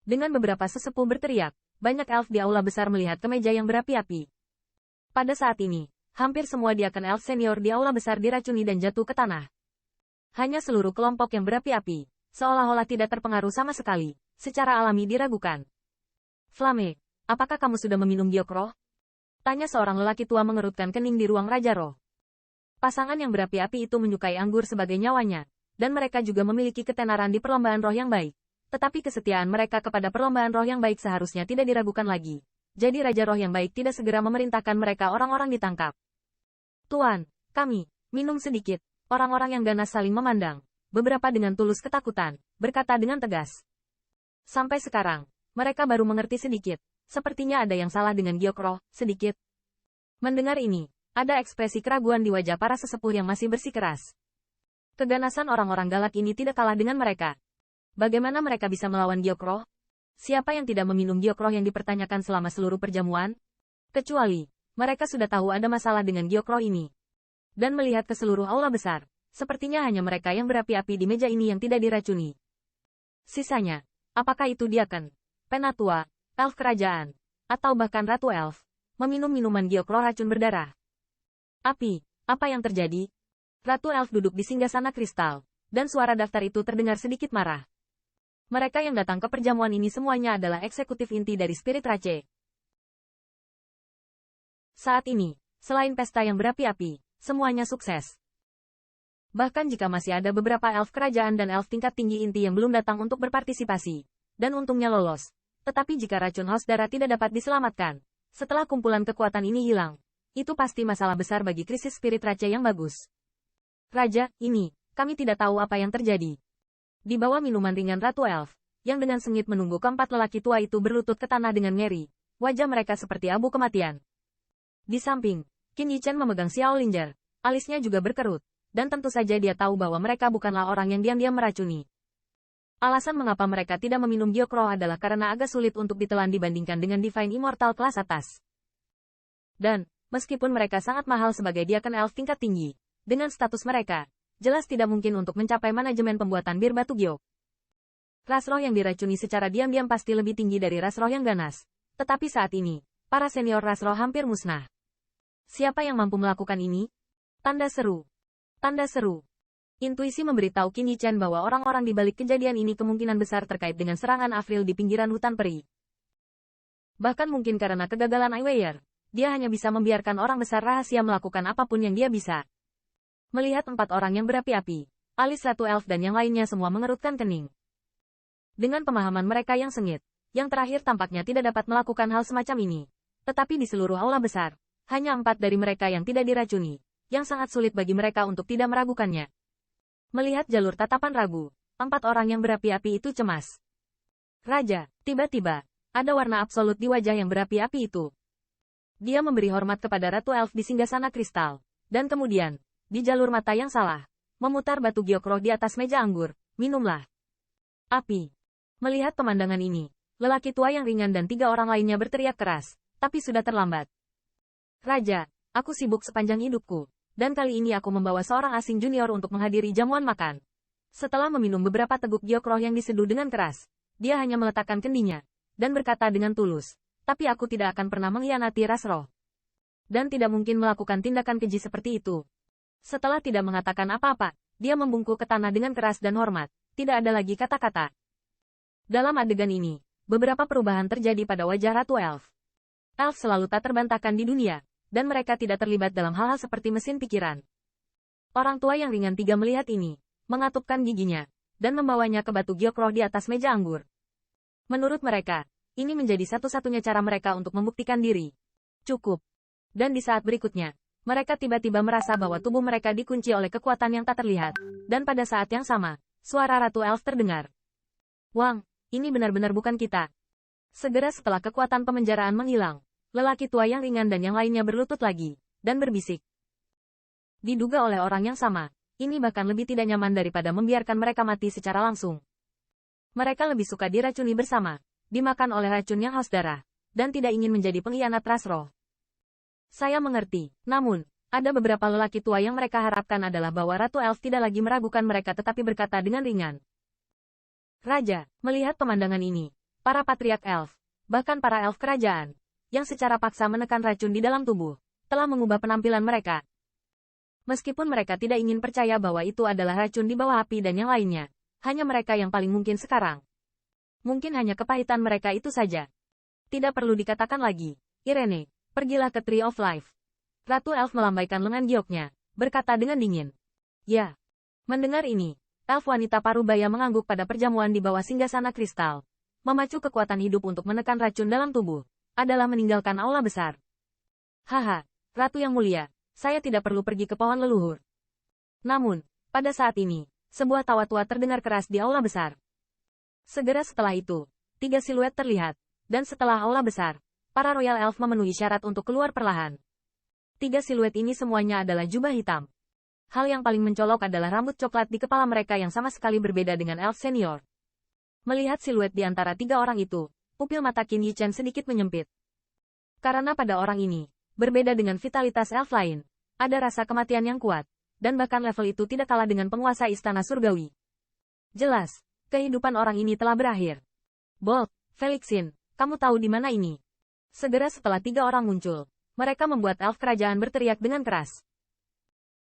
Dengan beberapa sesepuh berteriak, banyak elf di aula besar melihat kemeja yang berapi-api. Pada saat ini, hampir semua diaken elf senior di aula besar diracuni dan jatuh ke tanah. Hanya seluruh kelompok yang berapi-api, seolah-olah tidak terpengaruh sama sekali, secara alami diragukan. Flame, apakah kamu sudah meminum giok roh? Tanya seorang lelaki tua mengerutkan kening di ruang Raja Roh. Pasangan yang berapi-api itu menyukai anggur sebagai nyawanya, dan mereka juga memiliki ketenaran di perlombaan roh yang baik. Tetapi kesetiaan mereka kepada perlombaan roh yang baik seharusnya tidak diragukan lagi. Jadi Raja Roh yang baik tidak segera memerintahkan mereka orang-orang ditangkap. Tuan, kami, minum sedikit. Orang-orang yang ganas saling memandang. Beberapa dengan tulus ketakutan, berkata dengan tegas. Sampai sekarang, mereka baru mengerti sedikit. Sepertinya ada yang salah dengan giok roh, sedikit. Mendengar ini, ada ekspresi keraguan di wajah para sesepuh yang masih bersikeras. Keganasan orang-orang galak ini tidak kalah dengan mereka. Bagaimana mereka bisa melawan giok roh? Siapa yang tidak meminum giok roh yang dipertanyakan selama seluruh perjamuan? Kecuali, mereka sudah tahu ada masalah dengan giok roh ini. Dan melihat ke seluruh aula besar, sepertinya hanya mereka yang berapi-api di meja ini yang tidak diracuni. Sisanya, apakah itu diaken, penatua, elf kerajaan, atau bahkan ratu elf, meminum minuman giok roh racun berdarah? Api, apa yang terjadi? Ratu elf duduk di singgasana kristal, dan suara daftar itu terdengar sedikit marah. Mereka yang datang ke perjamuan ini semuanya adalah eksekutif inti dari Spirit Rache. Saat ini, selain pesta yang berapi-api, semuanya sukses. Bahkan jika masih ada beberapa elf kerajaan dan elf tingkat tinggi inti yang belum datang untuk berpartisipasi, dan untungnya lolos. Tetapi jika racun haus darah tidak dapat diselamatkan, setelah kumpulan kekuatan ini hilang, itu pasti masalah besar bagi krisis Spirit Rache yang bagus. Raja, kami tidak tahu apa yang terjadi. Di bawah minuman ringan Ratu Elf, yang dengan sengit menunggu keempat lelaki tua itu berlutut ke tanah dengan ngeri, wajah mereka seperti abu kematian. Di samping, Qin Yichen memegang Xiao Linger, alisnya juga berkerut, dan tentu saja dia tahu bahwa mereka bukanlah orang yang diam-diam meracuni. Alasan mengapa mereka tidak meminum giok roh adalah karena agak sulit untuk ditelan dibandingkan dengan Divine Immortal kelas atas. Dan, meskipun mereka sangat mahal sebagai diaken elf tingkat tinggi, dengan status mereka, jelas tidak mungkin untuk mencapai manajemen pembuatan bir batu giok. Ras roh yang diracuni secara diam-diam pasti lebih tinggi dari ras roh yang ganas. Tetapi saat ini, para senior ras roh hampir musnah. Siapa yang mampu melakukan ini? Tanda seru. Tanda seru. Intuisi memberitahu Qin Yichen bahwa orang-orang di balik kejadian ini kemungkinan besar terkait dengan serangan Avril di pinggiran hutan peri. Bahkan mungkin karena kegagalan Aiweier, dia hanya bisa membiarkan orang besar rahasia melakukan apapun yang dia bisa. Melihat empat orang yang berapi-api, alis Ratu Elf dan yang lainnya semua mengerutkan kening. Dengan pemahaman mereka yang sengit, yang terakhir tampaknya tidak dapat melakukan hal semacam ini. Tetapi di seluruh aula besar, hanya 4 dari mereka yang tidak diracuni, yang sangat sulit bagi mereka untuk tidak meragukannya. Melihat jalur tatapan ragu, 4 orang yang berapi-api itu cemas. Raja, tiba-tiba, ada warna absolut di wajah yang berapi-api itu. Dia memberi hormat kepada Ratu Elf di singgasana kristal, dan kemudian, di jalur mata yang salah, memutar batu giok roh di atas meja anggur, minumlah. Api. Melihat pemandangan ini, lelaki tua yang ringan dan 3 orang lainnya berteriak keras, tapi sudah terlambat. Raja, aku sibuk sepanjang hidupku, dan kali ini aku membawa seorang asing junior untuk menghadiri jamuan makan. Setelah meminum beberapa teguk giok roh yang diseduh dengan keras, dia hanya meletakkan kendinya, dan berkata dengan tulus, tapi aku tidak akan pernah mengkhianati ras roh. Dan tidak mungkin melakukan tindakan keji seperti itu. Setelah tidak mengatakan apa-apa, dia membungkuk ke tanah dengan keras dan hormat, tidak ada lagi kata-kata. Dalam adegan ini, beberapa perubahan terjadi pada wajah Ratu Elf. Elf selalu tak terbantahkan di dunia, dan mereka tidak terlibat dalam hal-hal seperti mesin pikiran. Orang tua yang ringan 3 melihat ini, mengatupkan giginya, dan membawanya ke batu giok roh di atas meja anggur. Menurut mereka, ini menjadi satu-satunya cara mereka untuk membuktikan diri. Cukup. Dan di saat berikutnya, mereka tiba-tiba merasa bahwa tubuh mereka dikunci oleh kekuatan yang tak terlihat, dan pada saat yang sama, suara Ratu Elf terdengar. Wang, ini benar-benar bukan kita. Segera setelah kekuatan pemenjaraan menghilang, lelaki tua yang ringan dan yang lainnya berlutut lagi, dan berbisik. Diduga oleh orang yang sama, ini bahkan lebih tidak nyaman daripada membiarkan mereka mati secara langsung. Mereka lebih suka diracuni bersama, dimakan oleh racun yang haus darah, dan tidak ingin menjadi pengkhianat ras roh. Saya mengerti, namun, ada beberapa lelaki tua yang mereka harapkan adalah bahwa Ratu Elf tidak lagi meragukan mereka tetapi berkata dengan ringan. Raja, melihat pemandangan ini, para patriark elf, bahkan para elf kerajaan, yang secara paksa menekan racun di dalam tubuh, telah mengubah penampilan mereka. Meskipun mereka tidak ingin percaya bahwa itu adalah racun di bawah api dan yang lainnya, hanya mereka yang paling mungkin sekarang. Mungkin hanya kepahitan mereka itu saja. Tidak perlu dikatakan lagi. Irene, pergilah ke Tree of Life. Ratu Elf melambaikan lengan gioknya, berkata dengan dingin. Ya. Mendengar ini, elf wanita parubaya mengangguk pada perjamuan di bawah singgasana kristal. Memacu kekuatan hidup untuk menekan racun dalam tubuh, adalah meninggalkan aula besar. Haha, Ratu yang mulia, saya tidak perlu pergi ke pohon leluhur. Namun, pada saat ini, sebuah tawa tua terdengar keras di aula besar. Segera setelah itu, 3 siluet terlihat, dan setelah aula besar, para Royal Elf memenuhi syarat untuk keluar perlahan. 3 siluet ini semuanya adalah jubah hitam. Hal yang paling mencolok adalah rambut coklat di kepala mereka yang sama sekali berbeda dengan elf senior. Melihat siluet di antara 3 orang itu, pupil mata Qin Yichen sedikit menyempit. Karena pada orang ini, berbeda dengan vitalitas elf lain, ada rasa kematian yang kuat, dan bahkan level itu tidak kalah dengan penguasa istana surgawi. Jelas, kehidupan orang ini telah berakhir. Bolt, Felixin, kamu tahu di mana ini? Segera setelah 3 orang muncul, mereka membuat elf kerajaan berteriak dengan keras.